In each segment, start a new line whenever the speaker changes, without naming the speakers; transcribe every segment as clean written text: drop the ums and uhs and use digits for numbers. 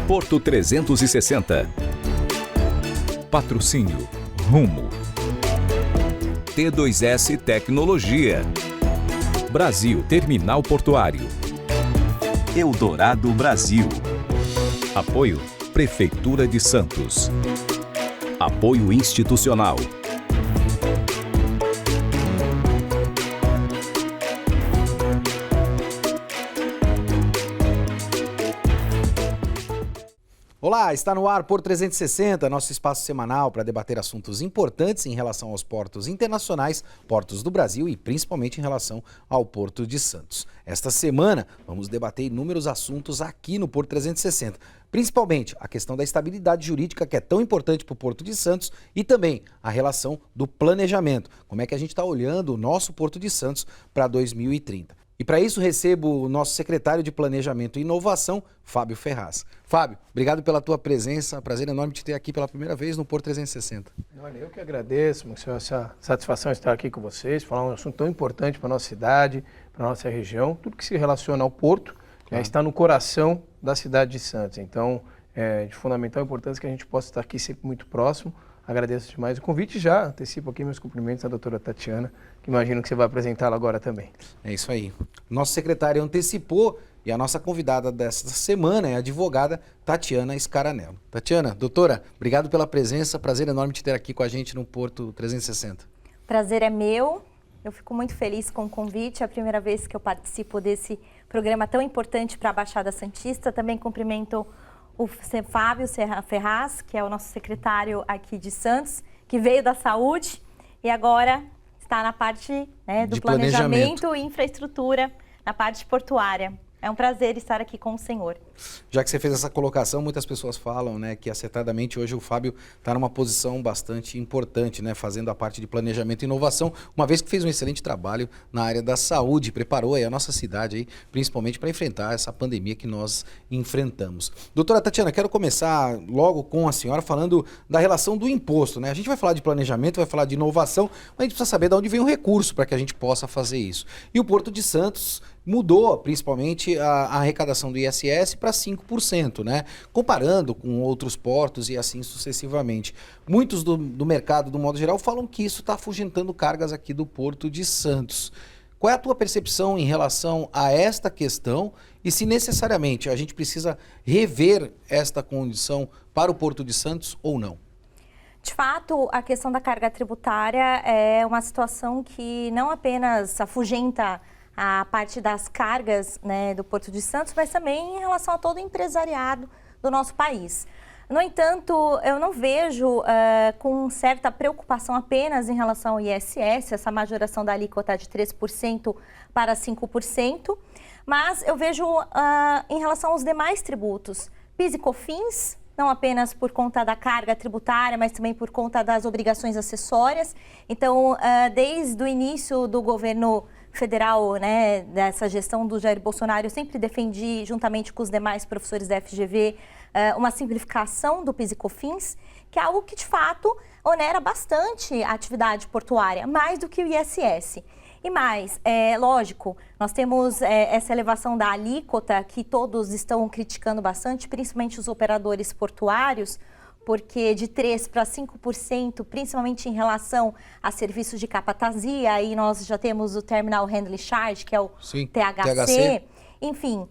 Porto 360. Patrocínio Rumo. T2S Tecnologia. Brasil Terminal Portuário. Eldorado Brasil. Apoio Prefeitura de Santos. Apoio institucional.
Olá, está no ar Porto 360, nosso espaço semanal para debater assuntos importantes em relação aos portos internacionais, portos do Brasil e principalmente em relação ao Porto de Santos. Esta semana vamos debater inúmeros assuntos aqui no Porto 360, principalmente a questão da estabilidade jurídica que é tão importante para o Porto de Santos e também a relação do planejamento, como é que a gente está olhando o nosso Porto de Santos para 2030. E para isso recebo o nosso secretário de Planejamento e Inovação, Fábio Ferraz. Fábio, obrigado pela tua presença, prazer enorme te ter aqui pela primeira vez no Porto 360.
Olha, eu que agradeço, essa satisfação de estar aqui com vocês, falar um assunto tão importante para a nossa cidade, para a nossa região, tudo que se relaciona ao Porto está no coração da cidade de Santos. Então, é de fundamental importância que a gente possa estar aqui sempre muito próximo. Agradeço demais o convite, já antecipo aqui meus cumprimentos à doutora Tatiana, que imagino que você vai apresentá-la agora também.
É isso aí. Nosso secretário antecipou e a nossa convidada desta semana é a advogada Tatiana Scaranello. Tatiana, doutora, obrigado pela presença, prazer enorme te ter aqui com a gente no Porto 360.
Prazer é meu, eu fico muito feliz com o convite, é a primeira vez que eu participo desse programa tão importante para a Baixada Santista. Também cumprimento o Fábio Ferraz, que é o nosso secretário aqui de Santos, que veio da saúde e agora está na parte do planejamento e infraestrutura, na parte portuária. É um prazer estar aqui com o senhor.
Já que você fez essa colocação, muitas pessoas falam que acertadamente hoje o Fábio está numa posição bastante importante, fazendo a parte de planejamento e inovação, uma vez que fez um excelente trabalho na área da saúde, preparou aí a nossa cidade, aí, principalmente para enfrentar essa pandemia que nós enfrentamos. Doutora Tatiana, quero começar logo com a senhora falando da relação do imposto. A gente vai falar de planejamento, vai falar de inovação, mas a gente precisa saber de onde vem o recurso para que a gente possa fazer isso. E o Porto de Santos mudou principalmente a arrecadação do ISS para 5%, comparando com outros portos e assim sucessivamente. Muitos do mercado, do modo geral, falam que isso está afugentando cargas aqui do Porto de Santos. Qual é a tua percepção em relação a esta questão e se necessariamente a gente precisa rever esta condição para o Porto de Santos ou não?
De fato, a questão da carga tributária é uma situação que não apenas afugenta a parte das cargas do Porto de Santos, mas também em relação a todo o empresariado do nosso país. No entanto, eu não vejo com certa preocupação apenas em relação ao ISS, essa majoração da alíquota de 3% para 5%, mas eu vejo em relação aos demais tributos, PIS e COFINS, não apenas por conta da carga tributária, mas também por conta das obrigações acessórias. Então, desde o início do governo federal, dessa gestão do Jair Bolsonaro, eu sempre defendi, juntamente com os demais professores da FGV, uma simplificação do PIS e COFINS, que é algo que, de fato, onera bastante a atividade portuária, mais do que o ISS. E mais, lógico, nós temos essa elevação da alíquota que todos estão criticando bastante, principalmente os operadores portuários, porque de 3% para 5%, principalmente em relação a serviços de capatazia, aí nós já temos o Terminal Handling Charge, que é o THC. Enfim,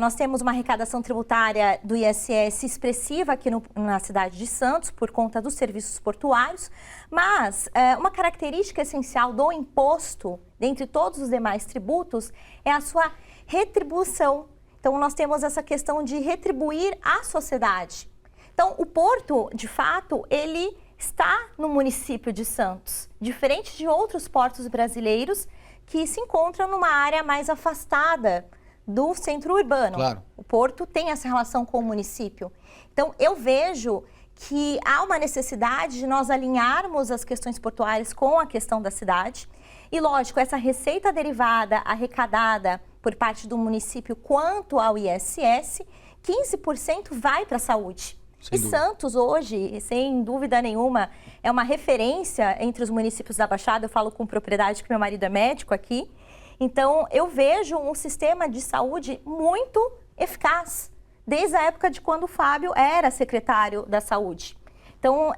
nós temos uma arrecadação tributária do ISS expressiva aqui na cidade de Santos, por conta dos serviços portuários, mas uma característica essencial do imposto, dentre todos os demais tributos, é a sua retribuição. Então, nós temos essa questão de retribuir à sociedade. Então, o Porto, de fato, ele está no município de Santos, diferente de outros portos brasileiros que se encontram numa área mais afastada do centro urbano.
Claro.
O Porto tem essa relação com o município. Então, eu vejo que há uma necessidade de nós alinharmos as questões portuárias com a questão da cidade. E, lógico, essa receita derivada arrecadada por parte do município quanto ao ISS, 15% vai para a saúde. E Santos hoje, sem dúvida nenhuma, é uma referência entre os municípios da Baixada. Eu falo com propriedade que meu marido é médico aqui. Então, eu vejo um sistema de saúde muito eficaz. desde a época de quando o Fábio era secretário da Saúde. Então,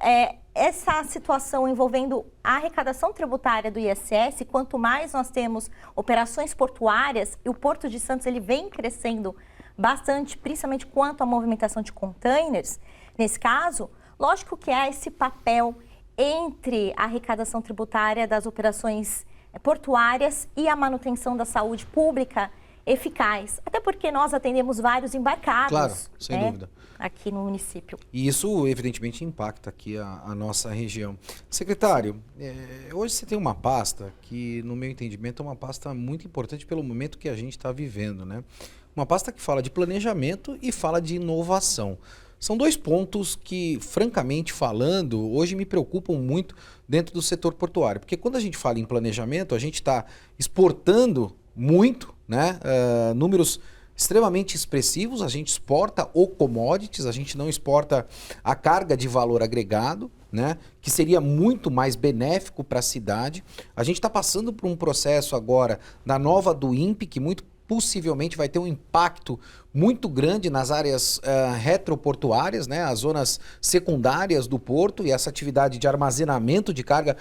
essa situação envolvendo a arrecadação tributária do ISS, quanto mais nós temos operações portuárias, e o Porto de Santos ele vem crescendo bastante, principalmente quanto à movimentação de containers, nesse caso, lógico que há esse papel entre a arrecadação tributária das operações portuárias e a manutenção da saúde pública eficaz. Até porque nós atendemos vários embarcados.
Claro, sem dúvida.
Aqui no município.
E isso, evidentemente, impacta aqui a nossa região. Secretário, hoje você tem uma pasta que, no meu entendimento, é uma pasta muito importante pelo momento que a gente está vivendo, né? Uma pasta que fala de planejamento e fala de inovação. São dois pontos que, francamente falando, hoje me preocupam muito dentro do setor portuário. Porque quando a gente fala em planejamento, a gente está exportando muito, né? Números extremamente expressivos, a gente exporta o commodities, a gente não exporta a carga de valor agregado, né? Que seria muito mais benéfico para a cidade. A gente está passando por um processo agora da nova do INPE, que muito possivelmente vai ter um impacto muito grande nas áreas retroportuárias, né? As zonas secundárias do porto, e essa atividade de armazenamento de carga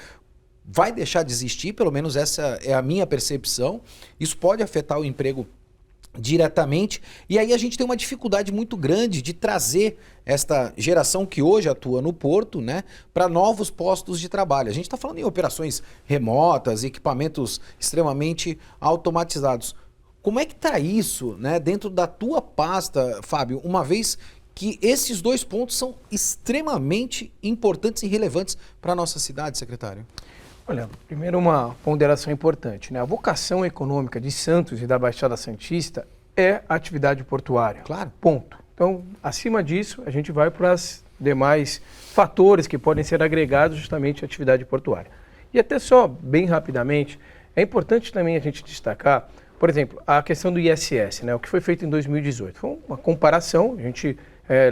vai deixar de existir, pelo menos essa é a minha percepção. Isso pode afetar o emprego diretamente, e aí a gente tem uma dificuldade muito grande de trazer esta geração que hoje atua no porto, né, para novos postos de trabalho. A gente está falando em operações remotas, equipamentos extremamente automatizados. Como é que está isso, né, dentro da tua pasta, Fábio, uma vez que esses dois pontos são extremamente importantes e relevantes para a nossa cidade, secretário?
Olha, primeiro uma ponderação importante, né? A vocação econômica de Santos e da Baixada Santista é a atividade portuária.
Claro.
Ponto. Então, acima disso, a gente vai para os demais fatores que podem ser agregados justamente à atividade portuária. E até só, bem rapidamente, é importante também a gente destacar, por exemplo, a questão do ISS, né? O que foi feito em 2018. Foi uma comparação, a gente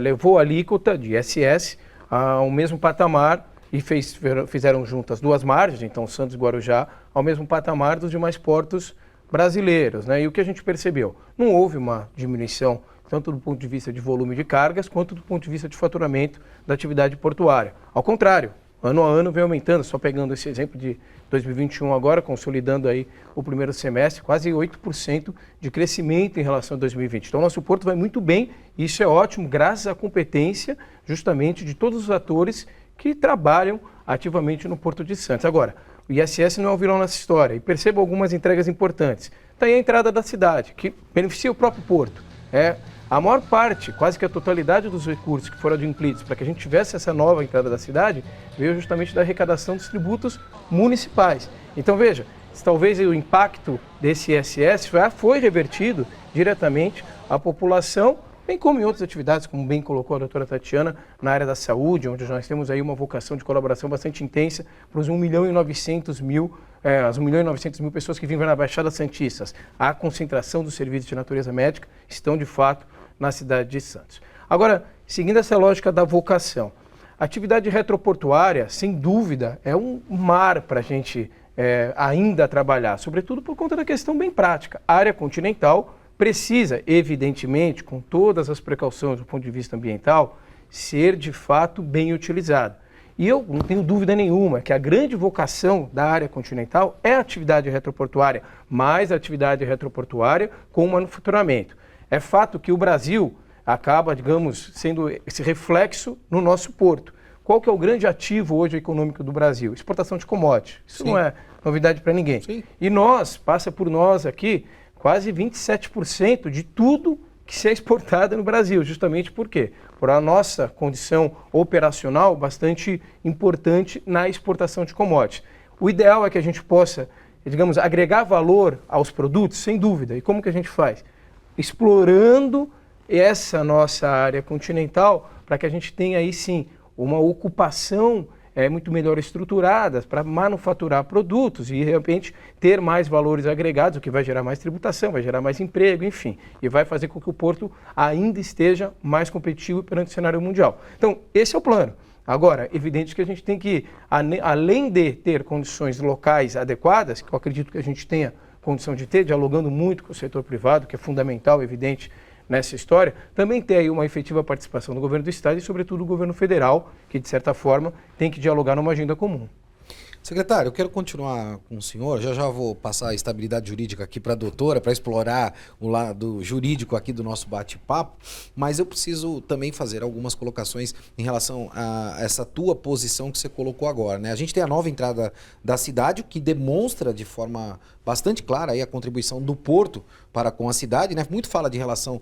levou a alíquota de ISS ao mesmo patamar e fizeram juntas duas margens, então Santos e Guarujá, ao mesmo patamar dos demais portos brasileiros, né? E o que a gente percebeu? Não houve uma diminuição, tanto do ponto de vista de volume de cargas, quanto do ponto de vista de faturamento da atividade portuária. Ao contrário, ano a ano vem aumentando, só pegando esse exemplo de 2021 agora, consolidando aí o primeiro semestre, quase 8% de crescimento em relação a 2020. Então, nosso porto vai muito bem, e isso é ótimo, graças à competência justamente de todos os atores que trabalham ativamente no Porto de Santos. Agora, o ISS não é o vilão nessa história, e perceba algumas entregas importantes. Está aí a entrada da cidade, que beneficia o próprio porto. A maior parte, quase que a totalidade dos recursos que foram adimplidos para que a gente tivesse essa nova entrada da cidade, veio justamente da arrecadação dos tributos municipais. Então veja, talvez o impacto desse ISS foi revertido diretamente à população, bem como em outras atividades, como bem colocou a doutora Tatiana, na área da saúde, onde nós temos aí uma vocação de colaboração bastante intensa para os 1.900.000 as 1.900.000 pessoas que vivem na Baixada Santista. A concentração dos serviços de natureza médica estão, de fato, na cidade de Santos. Agora, seguindo essa lógica da vocação, a atividade retroportuária, sem dúvida, é um mar para a gente ainda trabalhar, sobretudo por conta da questão bem prática. A área continental precisa, evidentemente, com todas as precauções do ponto de vista ambiental, ser de fato bem utilizada. E eu não tenho dúvida nenhuma que a grande vocação da área continental é a atividade retroportuária, mais a atividade retroportuária com manufaturamento. É fato que o Brasil acaba, digamos, sendo esse reflexo no nosso porto. Qual que é o grande ativo hoje econômico do Brasil? Exportação de commodities. Isso não é novidade para ninguém. Sim. E passa por nós aqui, quase 27% de tudo que se é exportado no Brasil. Justamente por quê? Por a nossa condição operacional bastante importante na exportação de commodities. O ideal é que a gente possa, digamos, agregar valor aos produtos, sem dúvida. E como que a gente faz? Explorando essa nossa área continental para que a gente tenha aí sim uma ocupação muito melhor estruturadas para manufaturar produtos e, de repente, ter mais valores agregados, o que vai gerar mais tributação, vai gerar mais emprego, enfim, e vai fazer com que o porto ainda esteja mais competitivo perante o cenário mundial. Então, esse é o plano. Agora, evidente que a gente tem que, além de ter condições locais adequadas, que eu acredito que a gente tenha condição de ter, dialogando muito com o setor privado, que é fundamental, evidente, nessa história, também tem aí uma efetiva participação do governo do Estado e, sobretudo, do governo federal, que, de certa forma, tem que dialogar numa agenda comum.
Secretário, eu quero continuar com o senhor, já vou passar a estabilidade jurídica aqui para a doutora, para explorar o lado jurídico aqui do nosso bate-papo, mas eu preciso também fazer algumas colocações em relação a essa tua posição que você colocou agora, né? A gente tem a nova entrada da cidade, o que demonstra de forma bastante clara aí a contribuição do porto para com a cidade, né? Muito fala de relação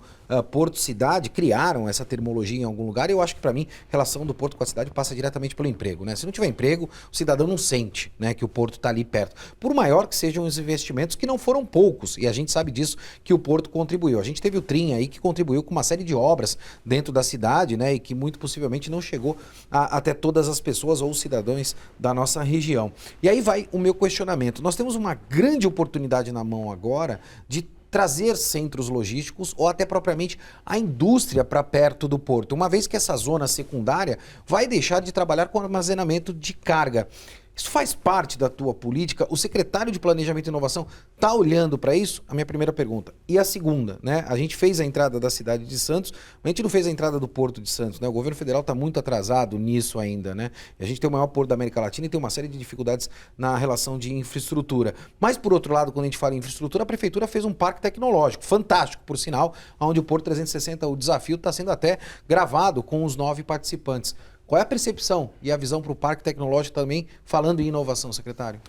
porto-cidade, criaram essa terminologia em algum lugar, e eu acho que para mim, relação do porto com a cidade passa diretamente pelo emprego, né? Se não tiver emprego, o cidadão não sente, né, que o porto está ali perto. Por maior que sejam os investimentos, que não foram poucos, e a gente sabe disso, que o porto contribuiu. A gente teve o TRIM aí que contribuiu com uma série de obras dentro da cidade, né, e que muito possivelmente não chegou até todas as pessoas ou os cidadãos da nossa região. E aí vai o meu questionamento. Nós temos uma grande oportunidade na mão agora de trazer centros logísticos ou até propriamente a indústria para perto do porto, uma vez que essa zona secundária vai deixar de trabalhar com armazenamento de carga. Isso faz parte da tua política? O secretário de Planejamento e Inovação está olhando para isso? A minha primeira pergunta. E a segunda, né? A gente fez a entrada da cidade de Santos, mas a gente não fez a entrada do Porto de Santos, né? O governo federal está muito atrasado nisso ainda, né? A gente tem o maior porto da América Latina e tem uma série de dificuldades na relação de infraestrutura. Mas, por outro lado, quando a gente fala em infraestrutura, a prefeitura fez um parque tecnológico, fantástico, por sinal, onde o Porto 360, o desafio está sendo até gravado com os 9 participantes. Qual é a percepção e a visão para o Parque Tecnológico também, falando em inovação, secretário?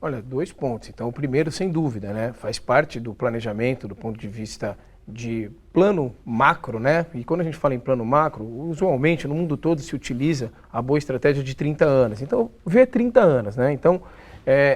Olha, 2 pontos. Então, o primeiro, sem dúvida, né, faz parte do planejamento, do ponto de vista de plano macro, né? E quando a gente fala em plano macro, usualmente no mundo todo se utiliza a boa estratégia de 30 anos. Então, vê 30 anos, né? Então,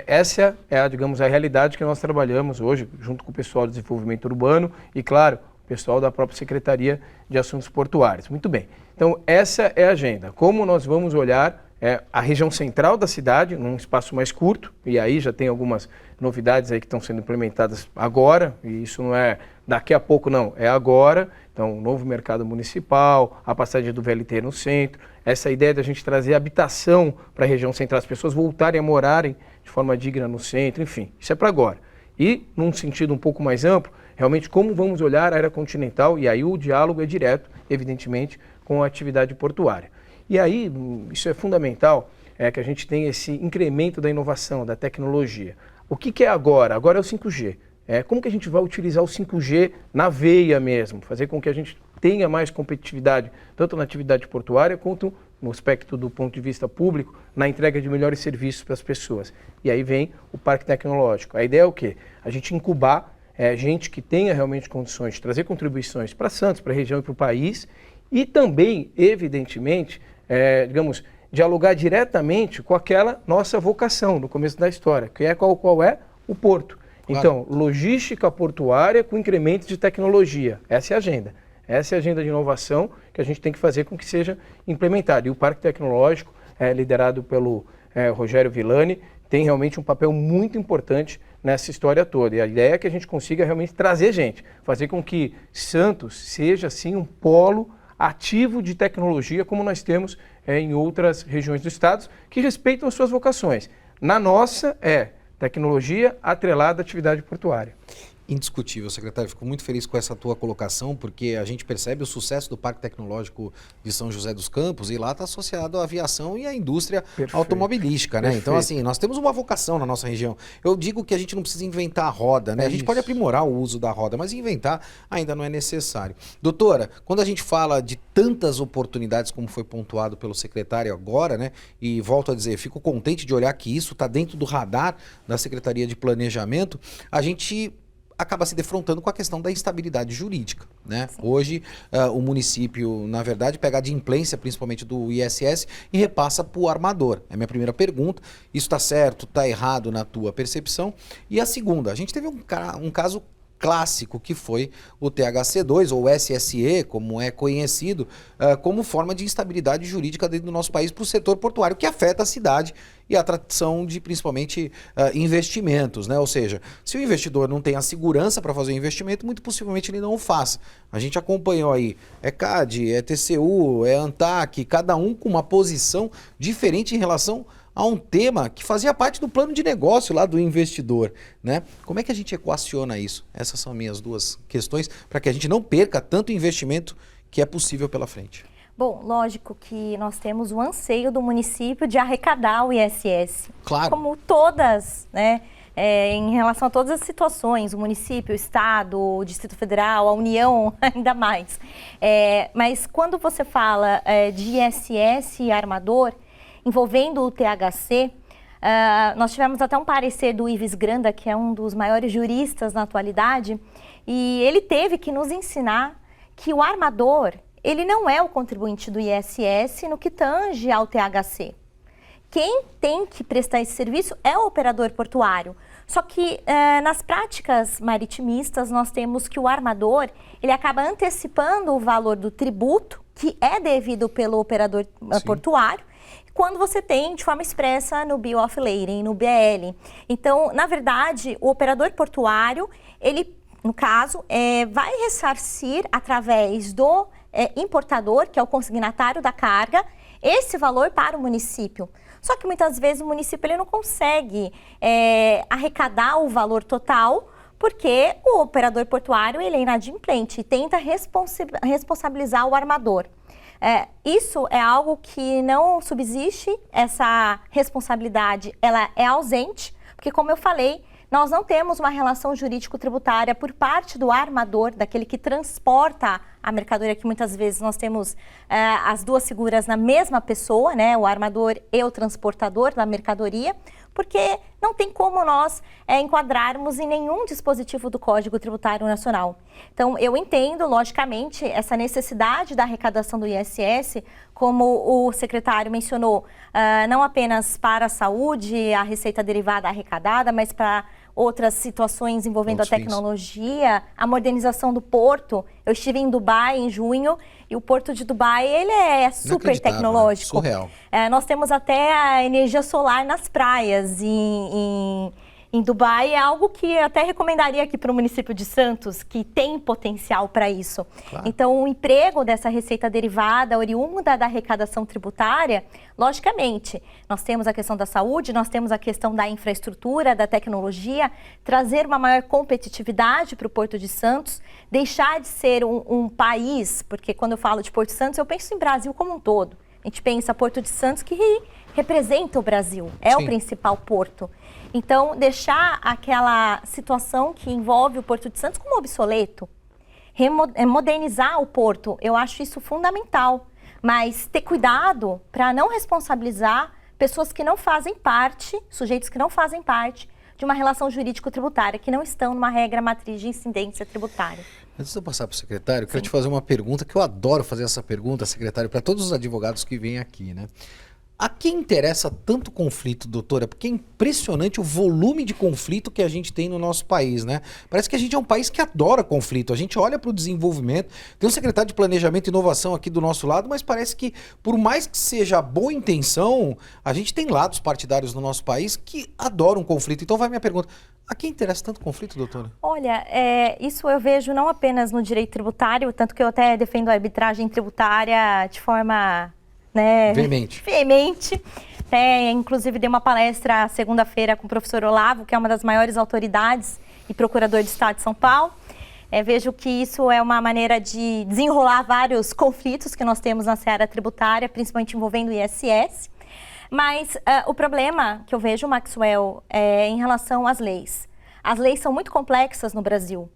essa é digamos, a realidade que nós trabalhamos hoje, junto com o pessoal do desenvolvimento urbano e, claro, o pessoal da própria Secretaria de Assuntos Portuários. Muito bem. Então, essa é a agenda. Como nós vamos olhar a região central da cidade, num espaço mais curto, e aí já tem algumas novidades aí que estão sendo implementadas agora, e isso não é daqui a pouco, não, é agora. Então, o novo mercado municipal, a passagem do VLT no centro, essa ideia da gente trazer habitação para a região central, as pessoas voltarem a morarem de forma digna no centro, enfim, isso é para agora. E, num sentido um pouco mais amplo, realmente como vamos olhar a área continental, e aí o diálogo é direto, evidentemente, com a atividade portuária. E aí, isso é fundamental, que a gente tenha esse incremento da inovação, da tecnologia. O que é agora? Agora é o 5G. Como que a gente vai utilizar o 5G na veia mesmo? Fazer com que a gente tenha mais competitividade, tanto na atividade portuária, quanto no aspecto do ponto de vista público, na entrega de melhores serviços para as pessoas. E aí vem o Parque Tecnológico. A ideia é o quê? A gente incubar gente que tenha realmente condições de trazer contribuições para Santos, para a região e para o país, e também, evidentemente, digamos, dialogar diretamente com aquela nossa vocação no começo da história, que é qual é o porto. Claro. Então, logística portuária com incremento de tecnologia. Essa é a agenda. Essa é a agenda de inovação que a gente tem que fazer com que seja implementada. E o Parque Tecnológico, liderado pelo Rogério Villani, tem realmente um papel muito importante nessa história toda. E a ideia é que a gente consiga realmente trazer gente, fazer com que Santos seja, assim, um polo ativo de tecnologia, como nós temos em outras regiões do estado, que respeitam as suas vocações. Na nossa, tecnologia atrelada à atividade portuária.
Indiscutível, secretário. Fico muito feliz com essa tua colocação, porque a gente percebe o sucesso do Parque Tecnológico de São José dos Campos e lá está associado à aviação e à indústria automobilística, né? Então, assim, nós temos uma vocação na nossa região. Eu digo que a gente não precisa inventar a roda, né? A gente pode aprimorar o uso da roda, mas inventar ainda não é necessário. Doutora, quando a gente fala de tantas oportunidades, como foi pontuado pelo secretário agora, né? E volto a dizer, fico contente de olhar que isso está dentro do radar da Secretaria de Planejamento, a gente acaba se defrontando com a questão da instabilidade jurídica, né? Hoje, o município, na verdade, pega a adimplência, principalmente do ISS, e repassa para o armador. É a minha primeira pergunta. Isso está certo, está errado na tua percepção? E a segunda, a gente teve um caso clássico, que foi o THC2, ou SSE, como é conhecido, como forma de instabilidade jurídica dentro do nosso país para o setor portuário, que afeta a cidade e a atração de, principalmente, investimentos, né? Ou seja, se o investidor não tem a segurança para fazer o investimento, muito possivelmente ele não o faça. A gente acompanhou aí, CAD, TCU, ANTAC, cada um com uma posição diferente em relação a um tema que fazia parte do plano de negócio lá do investidor, né? Como é que a gente equaciona isso? Essas são minhas duas questões para que a gente não perca tanto investimento que é possível pela frente.
Bom, lógico que nós temos o anseio do município de arrecadar o ISS.
Claro.
Como todas, né? Em relação a todas as situações, o município, o estado, o Distrito Federal, a União, ainda mais. Mas quando você fala de ISS e armador, envolvendo o THC, nós tivemos até um parecer do Ives Granda, que é um dos maiores juristas na atualidade, e ele teve que nos ensinar que o armador, ele não é o contribuinte do ISS no que tange ao THC. Quem tem que prestar esse serviço é o operador portuário. Só que nas práticas maritimistas nós temos que o armador, ele acaba antecipando o valor do tributo, que é devido pelo operador portuário, quando você tem de forma expressa no Bill of Lading, no BL. Então, na verdade, o operador portuário, ele, no caso, vai ressarcir através do importador, que é o consignatário da carga, esse valor para o município. Só que muitas vezes o município ele não consegue arrecadar o valor total, porque o operador portuário ele é inadimplente e tenta responsabilizar o armador. Isso é algo que não subsiste, essa responsabilidade ela é ausente, porque como eu falei, nós não temos uma relação jurídico-tributária por parte do armador, daquele que transporta a mercadoria, que muitas vezes nós temos as duas figuras na mesma pessoa, né? O armador e o transportador da mercadoria, porque não tem como nós enquadrarmos em nenhum dispositivo do Código Tributário Nacional. Então, eu entendo, logicamente, essa necessidade da arrecadação do ISS, como o secretário mencionou, não apenas para a saúde, a receita derivada arrecadada, mas para outras situações envolvendo a tecnologia, a modernização do porto. Eu estive em Dubai em junho e o porto de Dubai ele é super tecnológico.
Surreal.
Nós temos até a energia solar nas praias em Dubai, é algo que eu até recomendaria aqui para o município de Santos, que tem potencial para isso. Claro. Então, o emprego dessa receita derivada, oriunda da arrecadação tributária, logicamente, nós temos a questão da saúde, nós temos a questão da infraestrutura, da tecnologia, trazer uma maior competitividade para o Porto de Santos, deixar de ser um país, porque quando eu falo de Porto de Santos, eu penso em Brasil como um todo. A gente pensa Porto de Santos que representa o Brasil, é o principal porto. Então, deixar aquela situação que envolve o Porto de Santos como obsoleto, modernizar o porto, eu acho isso fundamental. Mas ter cuidado para não responsabilizar pessoas que não fazem parte, sujeitos que não fazem parte de uma relação jurídico-tributária, que não estão numa regra matriz de incidência tributária.
Antes de eu passar para o secretário, eu quero te fazer uma pergunta, que eu adoro fazer essa pergunta, secretário, para todos os advogados que vêm aqui, né? A quem interessa tanto conflito, doutora? Porque é impressionante o volume de conflito que a gente tem no nosso país, né? Parece que a gente é um país que adora conflito. A gente olha para o desenvolvimento. Tem um secretário de Planejamento e Inovação aqui do nosso lado, mas parece que, por mais que seja boa intenção, a gente tem lados partidários no nosso país que adoram conflito. Então vai minha pergunta. A quem interessa tanto conflito, doutora?
Olha, isso eu vejo não apenas no direito tributário, tanto que eu até defendo a arbitragem tributária de forma... veemente. Inclusive dei uma palestra segunda-feira com o professor Olavo, que é uma das maiores autoridades e procurador do Estado de São Paulo. Vejo que isso é uma maneira de desenrolar vários conflitos que nós temos na seara tributária, principalmente envolvendo o ISS. Mas o problema que eu vejo, Maxwell, é em relação às leis. As leis são muito complexas no Brasil.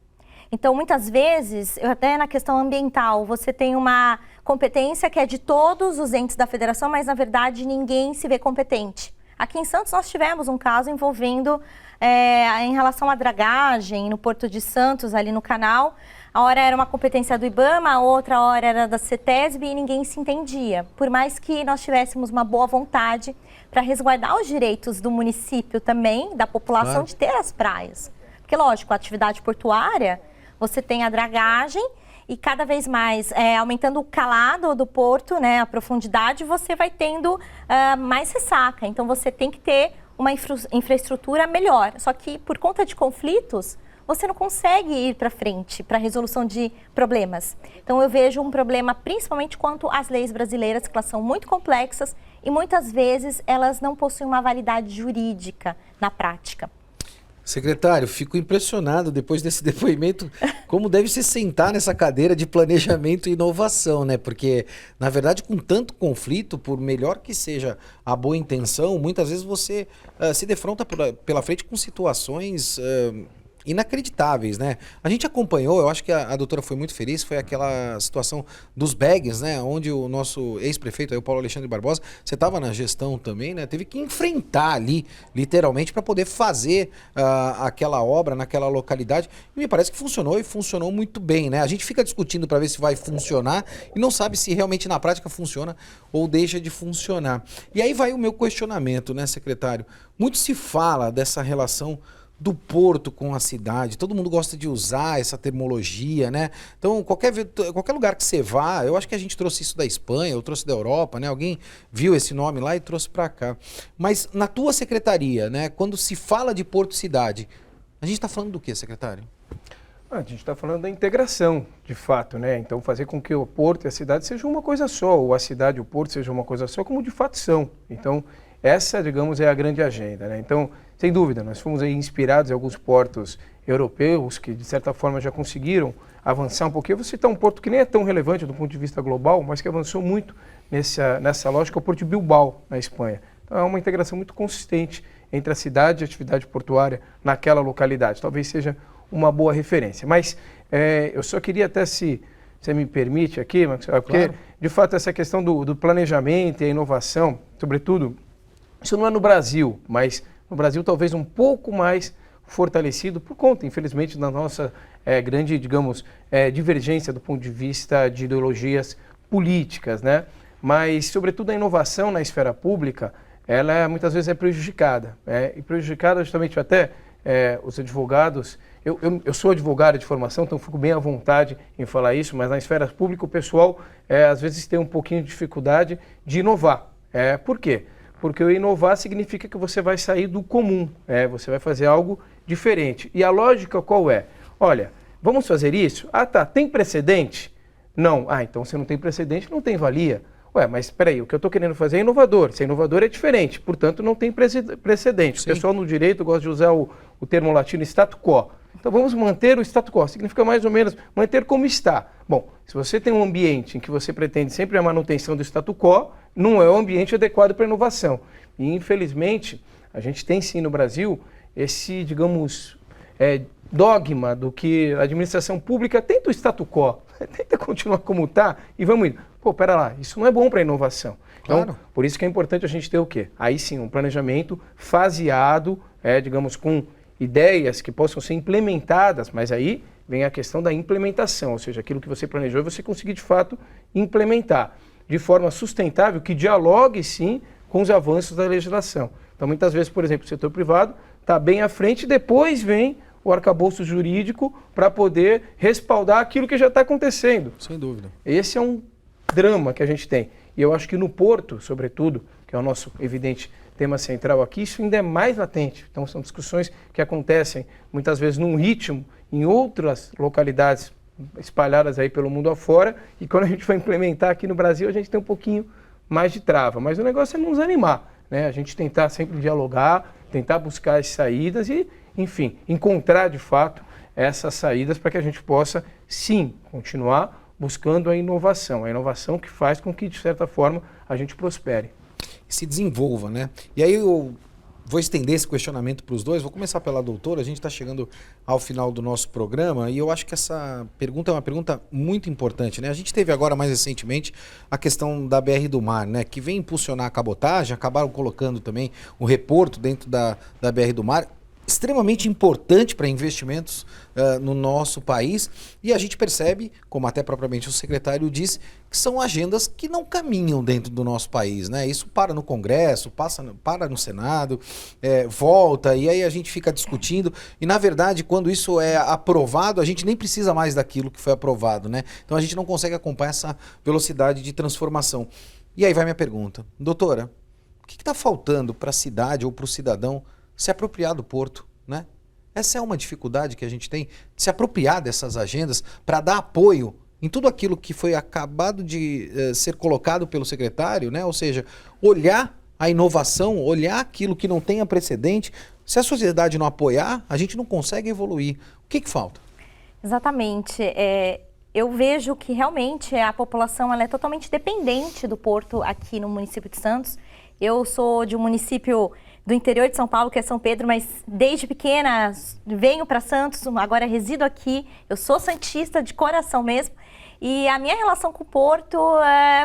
Então, muitas vezes, até na questão ambiental, você tem uma competência que é de todos os entes da federação, mas, na verdade, ninguém se vê competente. Aqui em Santos, nós tivemos um caso envolvendo, em relação à dragagem no Porto de Santos, ali no canal. A hora era uma competência do IBAMA, a outra hora era da CETESB e ninguém se entendia. Por mais que nós tivéssemos uma boa vontade para resguardar os direitos do município também, da população, de ter as praias. Porque, lógico, a atividade portuária... Você tem a dragagem e cada vez mais, aumentando o calado do porto, né, a profundidade, você vai tendo mais ressaca. Então, você tem que ter uma infraestrutura melhor. Só que, por conta de conflitos, você não consegue ir para frente para a resolução de problemas. Então, eu vejo um problema principalmente quanto às leis brasileiras, que elas são muito complexas e muitas vezes elas não possuem uma validade jurídica na prática.
Secretário, fico impressionado depois desse depoimento, como deve se sentar nessa cadeira de planejamento e inovação, né? Porque, na verdade, com tanto conflito, por melhor que seja a boa intenção, muitas vezes você se defronta pela frente com situações inacreditáveis, né? A gente acompanhou, eu acho que a doutora foi muito feliz, foi aquela situação dos bags, né? Onde o nosso ex-prefeito, o Paulo Alexandre Barbosa, você estava na gestão também, né? Teve que enfrentar ali, literalmente, para poder fazer aquela obra naquela localidade. E me parece que funcionou e funcionou muito bem, né? A gente fica discutindo para ver se vai funcionar e não sabe se realmente na prática funciona ou deixa de funcionar. E aí vai o meu questionamento, né, secretário? Muito se fala dessa relação do porto com a cidade, todo mundo gosta de usar essa terminologia, né? Então, qualquer lugar que você vá, eu acho que a gente trouxe isso da Espanha, eu trouxe da Europa, né? Alguém viu esse nome lá e trouxe para cá. Mas na tua secretaria, né? Quando se fala de porto-cidade, a gente está falando do que, secretário?
A gente está falando da integração, de fato, né? Então, fazer com que o porto e a cidade sejam uma coisa só, ou a cidade e o porto sejam uma coisa só, como de fato são. Então, essa, digamos, é a grande agenda, né? Então, sem dúvida, nós fomos aí inspirados em alguns portos europeus que, de certa forma, já conseguiram avançar um pouquinho. Eu vou citar um porto que nem é tão relevante do ponto de vista global, mas que avançou muito nessa lógica, o Porto de Bilbao, na Espanha. Então, é uma integração muito consistente entre a cidade e a atividade portuária naquela localidade. Talvez seja uma boa referência. Mas eu só queria até, se você me permite aqui, Maxwell, porque, claro, de fato, essa questão do planejamento e a inovação, sobretudo, isso não é no Brasil, mas no Brasil talvez um pouco mais fortalecido por conta, infelizmente, da nossa grande, digamos, divergência do ponto de vista de ideologias políticas, né? Mas, sobretudo, a inovação na esfera pública, ela muitas vezes é prejudicada. E prejudicada justamente até os advogados. Eu sou advogado de formação, então fico bem à vontade em falar isso, mas na esfera pública o pessoal às vezes tem um pouquinho de dificuldade de inovar. Por quê? Porque o inovar significa que você vai sair do comum, você vai fazer algo diferente. E a lógica qual é? Olha, vamos fazer isso? Ah, tá, tem precedente? Não. Ah, então se não tem precedente, não tem valia. Ué, mas espera aí, o que eu estou querendo fazer é inovador. Se é inovador é diferente, portanto não tem precedente. Sim. O pessoal no direito gosta de usar o termo latino statu quo. Então vamos manter o statu quo, significa mais ou menos manter como está. Bom, se você tem um ambiente em que você pretende sempre a manutenção do statu quo, não é o ambiente adequado para a inovação. E infelizmente, a gente tem sim no Brasil esse, digamos, dogma do que a administração pública tenta o statu quo, tenta continuar como está e vamos indo. Pô, pera lá, isso não é bom para a inovação. Então, claro, por isso que é importante a gente ter o quê? Aí sim, um planejamento faseado, digamos, com ideias que possam ser implementadas, mas aí vem a questão da implementação, ou seja, aquilo que você planejou você conseguir de fato implementar de forma sustentável, que dialogue sim com os avanços da legislação. Então muitas vezes, por exemplo, o setor privado está bem à frente e depois vem o arcabouço jurídico para poder respaldar aquilo que já está acontecendo.
Sem dúvida.
Esse é um drama que a gente tem. E eu acho que no Porto, sobretudo, que é o nosso evidente tema central aqui, isso ainda é mais latente. Então são discussões que acontecem muitas vezes num ritmo em outras localidades espalhadas aí pelo mundo afora, e quando a gente vai implementar aqui no Brasil a gente tem um pouquinho mais de trava. Mas o negócio é não nos animar, né? A gente tentar sempre dialogar, tentar buscar as saídas e, enfim, encontrar de fato essas saídas para que a gente possa, sim, continuar buscando a inovação que faz com que, de certa forma, a gente prospere.
Se desenvolva, né? E aí eu vou estender esse questionamento para os dois, vou começar pela doutora, a gente está chegando ao final do nosso programa e eu acho que essa pergunta é uma pergunta muito importante, né? A gente teve agora, mais recentemente, a questão da BR do Mar, né? Que vem impulsionar a cabotagem, acabaram colocando também o reporto dentro da BR do Mar, extremamente importante para investimentos no nosso país, e a gente percebe, como até propriamente o secretário disse, que são agendas que não caminham dentro do nosso país, né? Isso para no Congresso, para no Senado, volta, e aí a gente fica discutindo, e na verdade, quando isso é aprovado, a gente nem precisa mais daquilo que foi aprovado, né? Então a gente não consegue acompanhar essa velocidade de transformação. E aí vai minha pergunta. Doutora, o que está faltando para a cidade ou para o cidadão se apropriar do porto, né? Essa é uma dificuldade que a gente tem, de se apropriar dessas agendas para dar apoio em tudo aquilo que foi acabado de ser colocado pelo secretário, né? Ou seja, olhar a inovação, olhar aquilo que não tenha precedente. Se a sociedade não apoiar, a gente não consegue evoluir. O que falta?
Exatamente. Eu vejo que realmente a população ela é totalmente dependente do porto aqui no município de Santos. Eu sou de um município do interior de São Paulo, que é São Pedro, mas desde pequena venho para Santos, agora resido aqui. Eu sou santista de coração mesmo. E a minha relação com o porto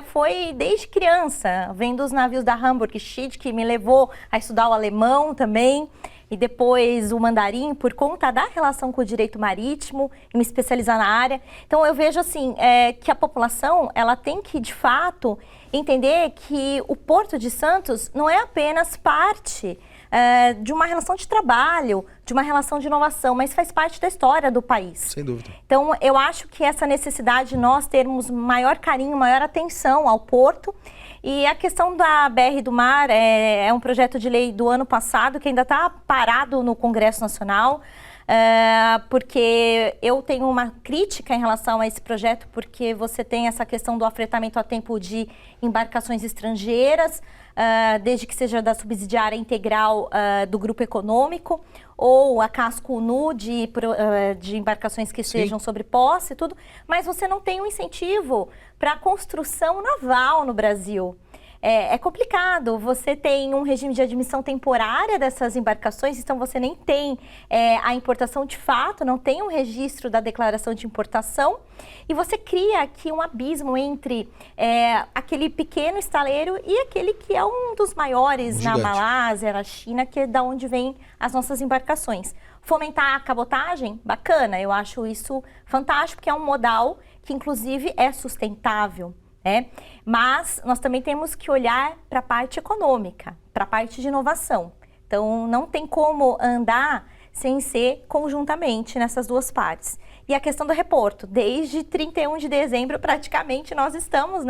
foi desde criança, vendo os navios da Hamburg Schild, que me levou a estudar o alemão também, e depois o mandarim, por conta da relação com o direito marítimo, e me especializar na área. Então eu vejo assim, que a população ela tem que, de fato, entender que o Porto de Santos não é apenas parte de uma relação de trabalho, de uma relação de inovação, mas faz parte da história do país.
Sem dúvida.
Então, eu acho que essa necessidade de nós termos maior carinho, maior atenção ao porto. E a questão da BR do Mar é um projeto de lei do ano passado que ainda está parado no Congresso Nacional, porque eu tenho uma crítica em relação a esse projeto, porque você tem essa questão do afretamento a tempo de embarcações estrangeiras, desde que seja da subsidiária integral do grupo econômico, ou a casco nu de embarcações que sejam sobre posse e tudo, mas você não tem um incentivo para a construção naval no Brasil. É complicado, você tem um regime de admissão temporária dessas embarcações, então você nem tem a importação de fato, não tem um registro da declaração de importação, e você cria aqui um abismo entre aquele pequeno estaleiro e aquele que é um dos maiores na Malásia, na China, que é da onde vêm as nossas embarcações. Fomentar a cabotagem, bacana, eu acho isso fantástico, porque é um modal que inclusive é sustentável. Mas nós também temos que olhar para a parte econômica, para a parte de inovação. Então, não tem como andar sem ser conjuntamente nessas duas partes. E a questão do reporto, desde 31 de dezembro, praticamente, nós estamos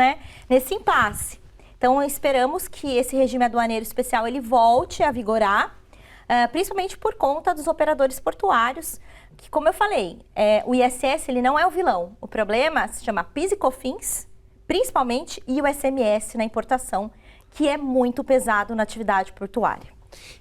nesse impasse. Então, esperamos que esse regime aduaneiro especial ele volte a vigorar, principalmente por conta dos operadores portuários, que, como eu falei, o ISS ele não é o vilão. O problema se chama PIS e COFINS, principalmente, e o SMS na importação, que é muito pesado na atividade portuária.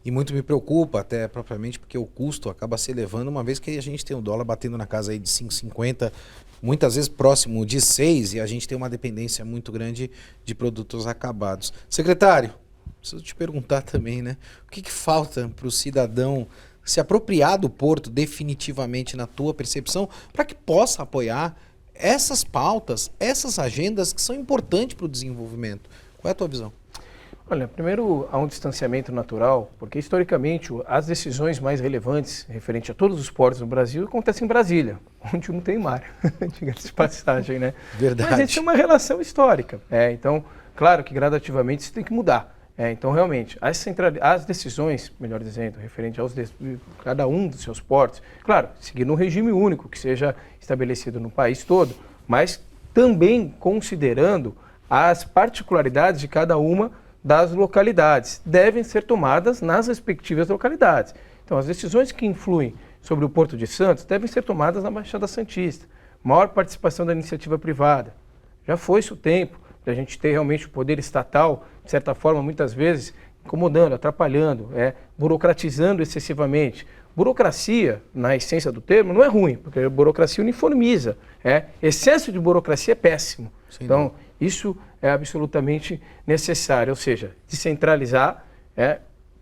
E muito me preocupa, até propriamente, porque o custo acaba se elevando, uma vez que a gente tem o dólar batendo na casa aí de 5,50, muitas vezes próximo de 6, e a gente tem uma dependência muito grande de produtos acabados. Secretário, preciso te perguntar também, né? O que falta para o cidadão se apropriar do porto definitivamente na tua percepção, para que possa apoiar essas pautas, essas agendas que são importantes para o desenvolvimento? Qual é a tua visão?
Olha, primeiro há um distanciamento natural, porque historicamente as decisões mais relevantes referente a todos os portos do Brasil acontecem em Brasília, onde não tem mar, diga-se de passagem, né?
Verdade.
Mas existe uma relação histórica, então, claro que gradativamente isso tem que mudar. Então, realmente, as decisões, melhor dizendo, referente aos cada um dos seus portos, claro, seguindo um regime único que seja estabelecido no país todo, mas também considerando as particularidades de cada uma das localidades, devem ser tomadas nas respectivas localidades. Então, as decisões que influem sobre o Porto de Santos devem ser tomadas na Baixada Santista. Maior participação da iniciativa privada. Já foi-se o tempo de a gente ter realmente o poder estatal, de certa forma, muitas vezes, incomodando, atrapalhando, burocratizando excessivamente. Burocracia, na essência do termo, não é ruim, porque a burocracia uniformiza. Excesso de burocracia é péssimo. Sim, então, isso é absolutamente necessário, ou seja, descentralizar,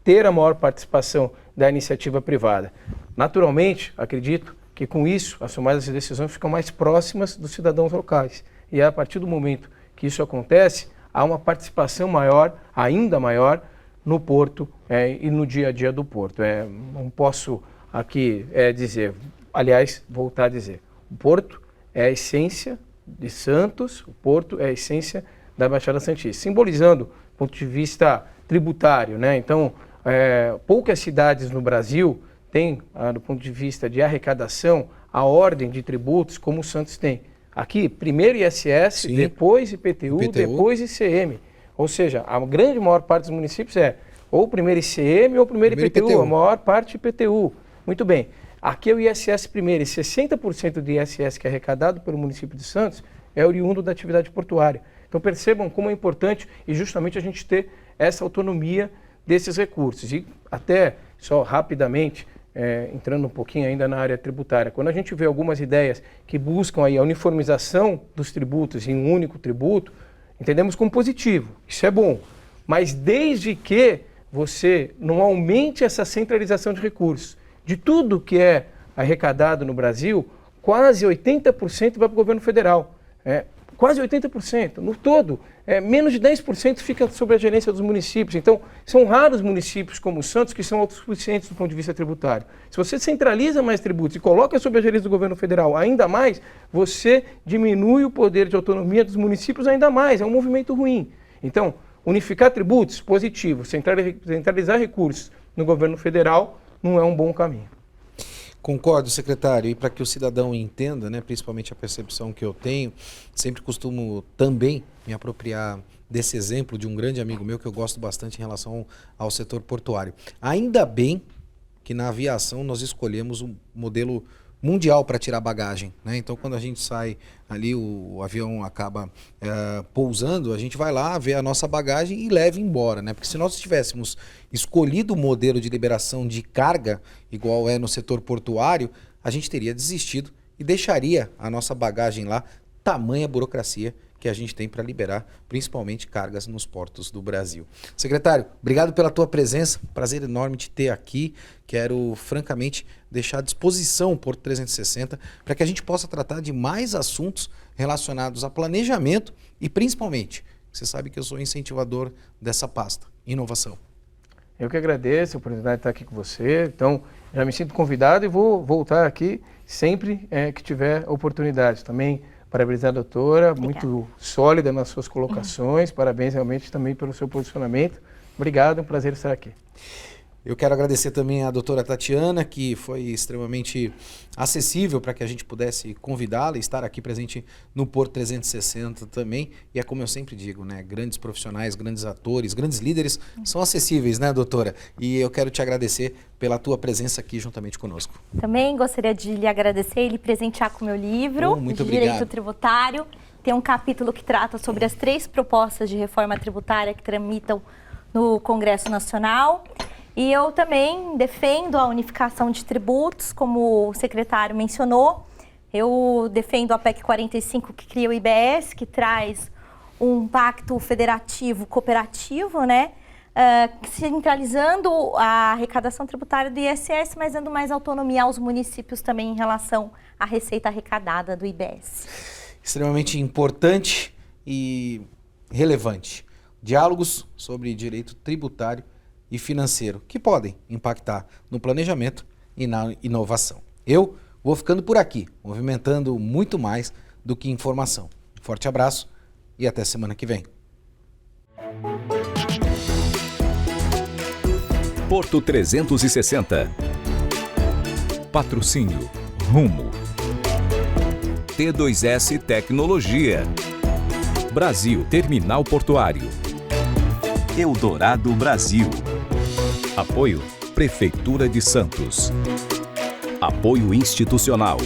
ter a maior participação da iniciativa privada. Naturalmente, acredito que com isso, as tomadas de decisões ficam mais próximas dos cidadãos locais. E a partir do momento que isso acontece, há uma participação maior, ainda maior, no porto e no dia a dia do porto. Não posso aqui dizer, aliás, voltar a dizer, o porto é a essência de Santos, o porto é a essência da Baixada Santista, simbolizando do ponto de vista tributário, Então, poucas cidades no Brasil têm, do ponto de vista de arrecadação, a ordem de tributos como o Santos tem. Aqui, primeiro ISS, sim, depois IPTU, depois ICM. Ou seja, a grande maior parte dos municípios ou primeiro ICM ou primeiro IPTU, a maior parte IPTU. Muito bem. Aqui é o ISS primeiro, e 60% do ISS que é arrecadado pelo município de Santos é oriundo da atividade portuária. Então percebam como é importante e justamente a gente ter essa autonomia desses recursos. E até, só rapidamente, entrando um pouquinho ainda na área tributária, quando a gente vê algumas ideias que buscam aí a uniformização dos tributos em um único tributo, entendemos como positivo, isso é bom, mas desde que você não aumente essa centralização de recursos. De tudo que é arrecadado no Brasil, quase 80% vai para o governo federal. Quase 80%, no todo. Menos de 10% fica sob a gerência dos municípios. Então, são raros municípios como o Santos que são autossuficientes do ponto de vista tributário. Se você centraliza mais tributos e coloca sob a gerência do governo federal ainda mais, você diminui o poder de autonomia dos municípios ainda mais. É um movimento ruim. Então, unificar tributos, positivo. Centralizar recursos no governo federal não é um bom caminho.
Concordo, secretário, e para que o cidadão entenda, né, principalmente a percepção que eu tenho, sempre costumo também me apropriar desse exemplo de um grande amigo meu que eu gosto bastante em relação ao setor portuário. Ainda bem que na aviação nós escolhemos um modelo mundial para tirar bagagem, né? Então, quando a gente sai ali, o avião acaba pousando, a gente vai lá, vê a nossa bagagem e leva embora, né? Porque se nós tivéssemos escolhido o modelo de liberação de carga, igual é no setor portuário, a gente teria desistido e deixaria a nossa bagagem lá, tamanha burocracia que a gente tem para liberar, principalmente cargas nos portos do Brasil. Secretário, obrigado pela tua presença, prazer enorme te ter aqui. Quero, francamente, deixar à disposição o Porto 360 para que a gente possa tratar de mais assuntos relacionados a planejamento e, principalmente, você sabe que eu sou incentivador dessa pasta, inovação.
Eu que agradeço a oportunidade de estar aqui com você. Então, já me sinto convidado e vou voltar aqui sempre que tiver oportunidade. Também parabenizar a doutora, muito sólida nas suas colocações. Parabéns realmente também pelo seu posicionamento. Obrigado, é um prazer estar aqui.
Eu quero agradecer também à doutora Tatiana, que foi extremamente acessível para que a gente pudesse convidá-la e estar aqui presente no Porto 360 também. E é como eu sempre digo, né? Grandes profissionais, grandes atores, grandes líderes são acessíveis, né, doutora? E eu quero te agradecer pela tua presença aqui juntamente conosco.
Também gostaria de lhe agradecer e lhe presentear com o meu livro de Direito Tributário. Tem um capítulo que trata sobre as 3 propostas de reforma tributária que tramitam no Congresso Nacional. E eu também defendo a unificação de tributos, como o secretário mencionou. Eu defendo a PEC 45, que cria o IBS, que traz um pacto federativo cooperativo, né? Centralizando a arrecadação tributária do ISS, mas dando mais autonomia aos municípios também em relação à receita arrecadada do IBS.
Extremamente importante e relevante. Diálogos sobre direito tributário e financeiro, que podem impactar no planejamento e na inovação. Eu vou ficando por aqui, movimentando muito mais do que informação. Forte abraço e até semana que vem.
Porto 360. Patrocínio Rumo. T2S Tecnologia. Brasil Terminal Portuário. Eldorado Brasil. Apoio Prefeitura de Santos. Apoio institucional